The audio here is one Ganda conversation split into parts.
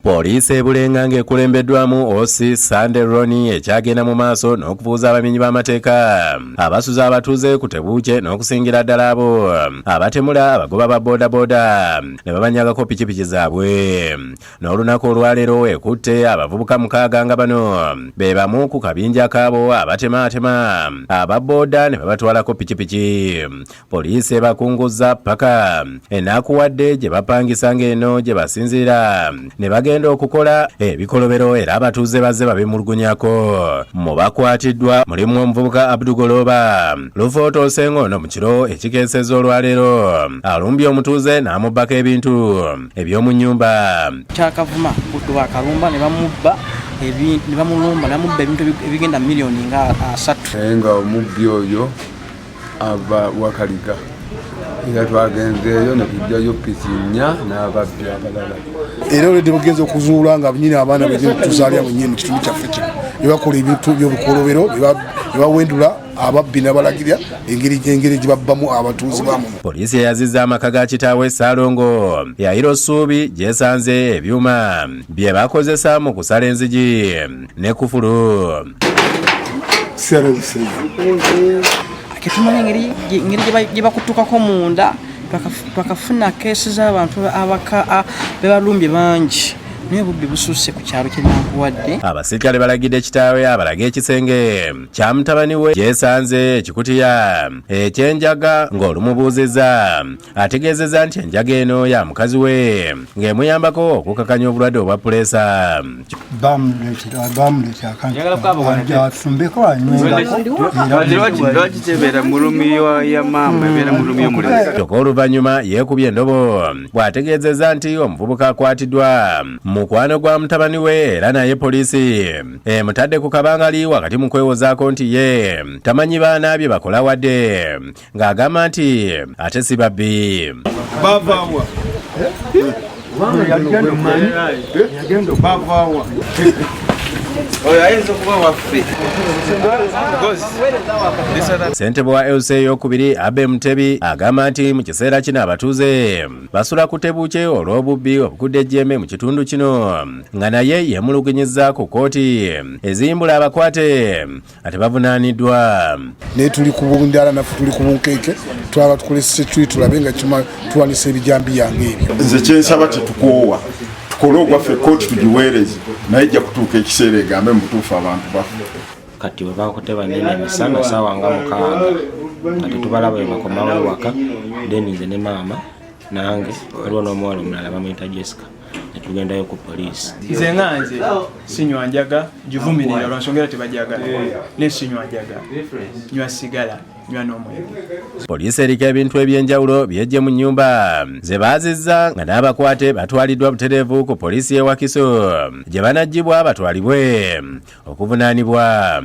Poliisi Bulenga ng'ekulembeddwamu Osi Sande Roni ekyagenda mu maaso n'okubuuza abamenyi b'amateeka abasuza abatuuze ku tebuukye n'okusingira ddala abo abatemula abagoba ba boodabooda ne babanyagako pikipiki zaabwe. N'olunaku olwaleero ekutte abavubuka 6 nga bano be bamu ku kabinja kaabo abatemaatema ababooda ne babatwalako pikipiki. Poliisi ebakunguzza paka enaakuwadde gye bapangisa ng'eno gye basinziira ne bagenda okukola ebikolobero era abatuuze bazze babimulugunyako. Mu bakwatiddwa mulimu omuvubuka Abdugoloba Lufooto Sengono mu kiro ekikeeseza olwaleero alumbye omutuuze n'amubbako ebintu eby'omu nnyumba. Kyakavuma buddu bakalumba ne bamubba ne bamulumba namubba ebintu ebigenda miliyoni nga 3. Nga omubbi oyo ava wakaliga era twagenzeeyo ne tujjayo piki 4 n'ababbi abalala. Era olwedde bagenze okuzuula nga nyine abaana bagenda okutuzaalira mwennyini mu kitundu kyaffe kino ne bakola ebintu by'obukolobero ne bawendula ababbi n'abalagirira engeri gye babbamu abatuuzi bamu. Poliisi yazizza amaka ga kitaawe Ssaalongo yayira osuubi gyesanze ebyuma bye bakozesa mu kusala enzigi ne kufulu. Ketumanya engeri gye bakutukako munda twakafuna keesi z'abantu bebalumbye bangi naye bubbi bususse ku kyalo ky'ennakuwadde. Abasirikale balagidde kitaawe abalaga ekisenge kya mutabaniwe gyesanze ekikutiya ekyenjaga ng'olumubuuzizza ategeezezza nti enjaga eno ya mukazi we ng'emuyambako okukakanya obulwadde obwa puleesa. Kyokka oluvannyuma yeekubye endobo bw'ategeezezza nti omuvubuka akwatiddwa mukwano gwa mutabani we era naye poliisi emutadde ku kabangali wakati mu kwewozaako nti ye tamanyi baana bye bakola wadde ng'agamba nti ate si babbi. Ssentebe wa LCA ey'okubiri Abe Mutebi agamba nti mu kiseera kino abatuuze basula ku tebuukye olw'obubbi obukudde ejjembe mu kitundu kino nga naye yeemulugunyizza ku kkooti eziyimbula abakwate ate bavunaaniddwa. Naye tuli ku bundaala naffe tuli ku bunkeeke twaba tukolese tuli tulabe nga tuwanisa ebijambi yange ebyo. Nze kyensaba tetukoowa tukole ogwaffe kkooti tugiweereze naye ejja kutuuka ekiseera egambe mu butuufu abantu baffe. Kati bwe Bakutte banene emisana ssaawa nga 6 kati tubalaba bwe bakomawo ewaka then nze ne maama nange waliwo n'omuwala omulala bamuyita Jessica ne tugendayo ku poliisi. Nze nga nze sinywa njaga givumirira lwansonga era tebajagala ne sinywa njaga nywa sigala nywa n'omwenge. Poliisi eriko ebintu eby'enjawulo byejje mu nnyumba ze baazizza nga n'abakwate batwaliddwa butereevu ku poliisi y'e Wakiso gye banaggyibwa batwalibwe okuvunaanibwa.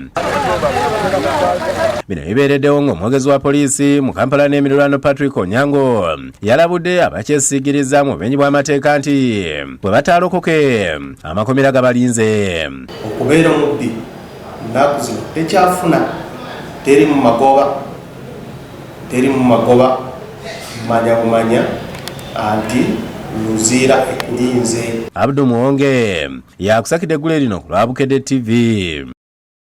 Bino bibeereddewo ng'omwogezi wa poliisi mu Kampala n'emiriraano Patrick Onyango yalabudde abakyesiigiriza mu bumenyi bw'amateeka nti bwe bataalokoke amakomera gabalinze. Okubeera omubbi nnaku zino tekyafuna teri mu magoba manya bumanya anti luziira ekulinze. Abdu Muwonge yakusakidde eggule lino ku lwa Bukedde TV.